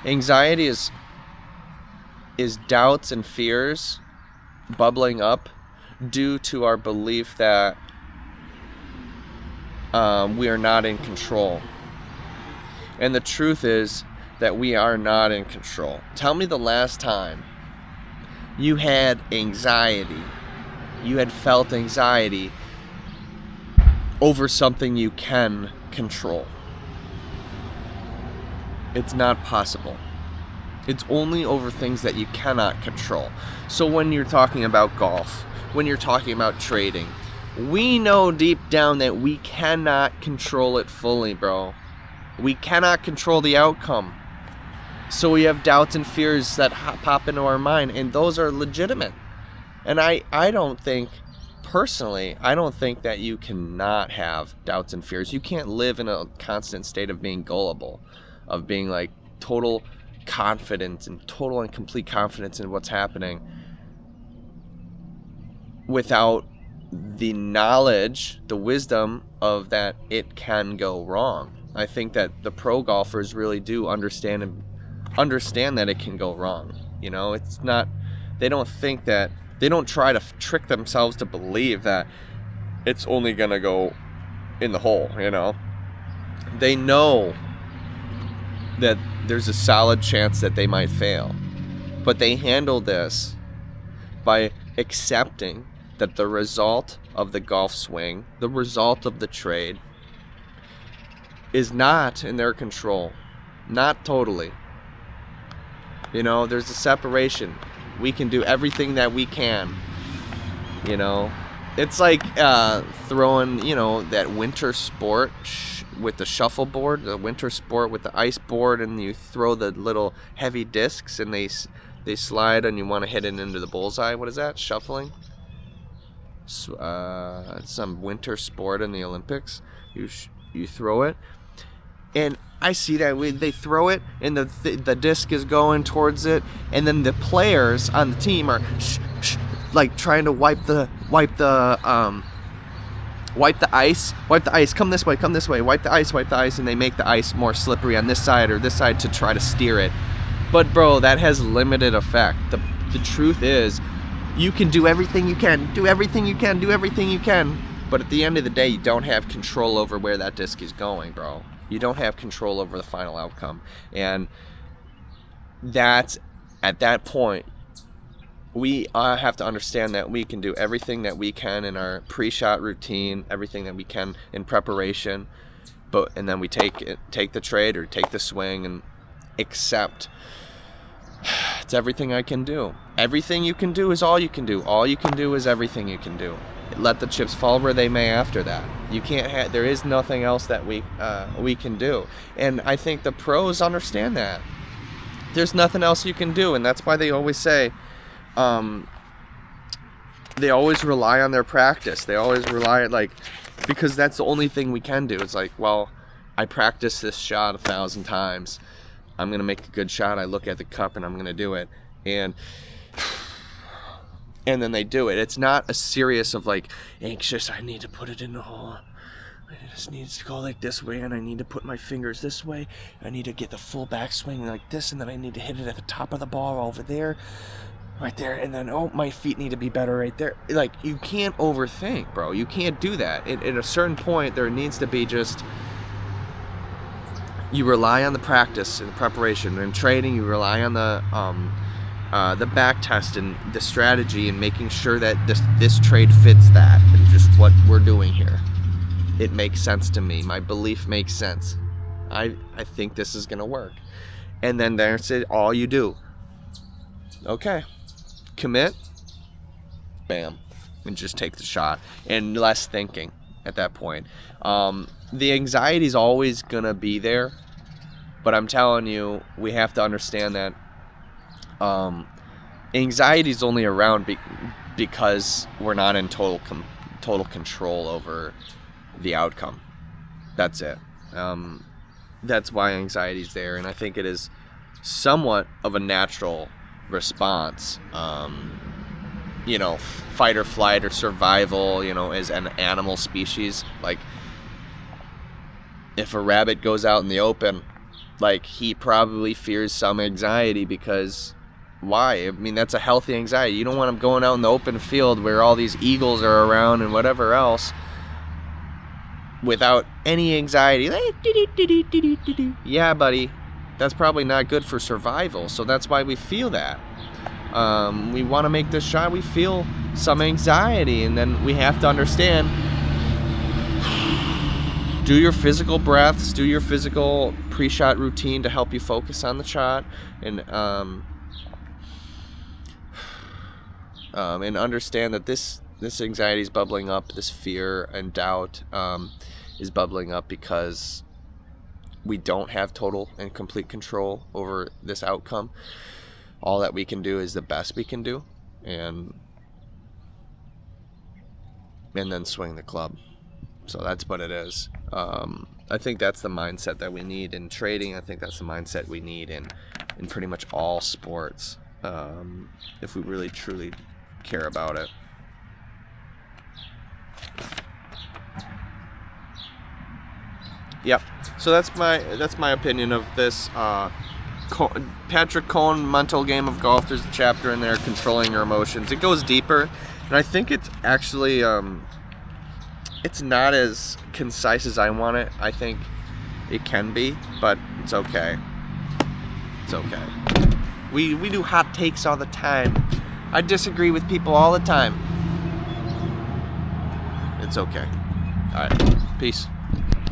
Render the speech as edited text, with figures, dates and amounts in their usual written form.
Anxiety is doubts and fears bubbling up due to our belief that we are not in control. And the truth is that we are not in control. Tell me the last time you had anxiety, you had felt anxiety over something you can control. It's not possible. It's only over things that you cannot control. So when you're talking about golf, when you're talking about trading, we know deep down that we cannot control it fully, bro. We cannot control the outcome. So we have doubts and fears that pop into our mind, and those are legitimate. And I don't think, personally, I don't think that you cannot have doubts and fears. You can't live in a constant state of being gullible, of being like total confidence and total and complete confidence in what's happening without the knowledge, the wisdom of that it can go wrong. I think that the pro golfers really do understand that it can go wrong. You know, it's not, they don't try to trick themselves to believe that it's only gonna go in the hole, you know. They know that there's a solid chance that they might fail, but they handle this by accepting that the result of the golf swing, the result of the trade, is not in their control. Not totally. You know, there's a separation. We can do everything that we can. You know, it's like throwing, you know, that winter sport with the shuffleboard, the winter sport with the ice board, and you throw the little heavy discs and they slide and you want to hit it into the bullseye. What is that? Shuffling? Some winter sport in the Olympics. You throw it, and I see that they throw it, and the disc is going towards it, and then the players on the team are like trying to wipe the ice. Come this way. Wipe the ice, and they make the ice more slippery on this side or this side to try to steer it. But bro, that has limited effect. The truth is, you can do everything you can, but at the end of the day, you don't have control over where that disc is going, bro. You don't have control over the final outcome. And that's, at that point, we have to understand that we can do everything that we can in our pre-shot routine, everything that we can in preparation, and then we take the trade or take the swing and accept. It's everything I can do. Everything you can do is all you can do. All you can do is everything you can do. Let the chips fall where they may after that. You can't there is nothing else that we can do. And I think the pros understand that. There's nothing else you can do, and that's why they always say they always rely on their practice. They always rely, because that's the only thing we can do. It's like, well, I practiced this shot 1,000 times. I'm going to make a good shot. I look at the cup and I'm going to do it. And then they do it. It's not a serious of anxious, I need to put it in the hole. It just needs to go like this way, and I need to put my fingers this way. I need to get the full backswing like this, and then I need to hit it at the top of the ball over there, right there, and then, my feet need to be better right there. You can't overthink, bro. You can't do that. At a certain point, there needs to be just... You rely on the practice and the preparation. In trading, you rely on the back test and the strategy and making sure that this trade fits that and just what we're doing here. It makes sense to me. My belief makes sense. I think this is gonna work. And then there's it. All you do. Okay. Commit. Bam. And just take the shot. And less thinking at that point. The anxiety is always gonna be there, but I'm telling you, we have to understand that anxiety is only around because we're not in total control over the outcome. That's it. That's why anxiety is there, and I think it is somewhat of a natural response. Fight or flight or survival, as an animal species. Like, if a rabbit goes out in the open Like, he probably fears some anxiety because why? I mean, that's a healthy anxiety. You don't want him going out in the open field where all these eagles are around and whatever else without any anxiety. Yeah, buddy, that's probably not good for survival. So that's why we feel that. We want to make this shot. We feel some anxiety, and then we have to understand. Do your physical breaths, do your physical pre-shot routine to help you focus on the shot, and understand that this anxiety is bubbling up, this fear and doubt is bubbling up because we don't have total and complete control over this outcome. All that we can do is the best we can do, and then swing the club. So that's what it is. I think that's the mindset that we need in trading. I think that's the mindset we need in pretty much all sports, if we really truly care about it. Yep. So that's my opinion of this. Patrick Cohn, Mental Game of Golf. There's a chapter in there, Controlling Your Emotions. It goes deeper, and I think it's actually it's not as concise as I want it. I think it can be, but it's okay. It's okay. We do hot takes all the time. I disagree with people all the time. It's okay. All right. Peace.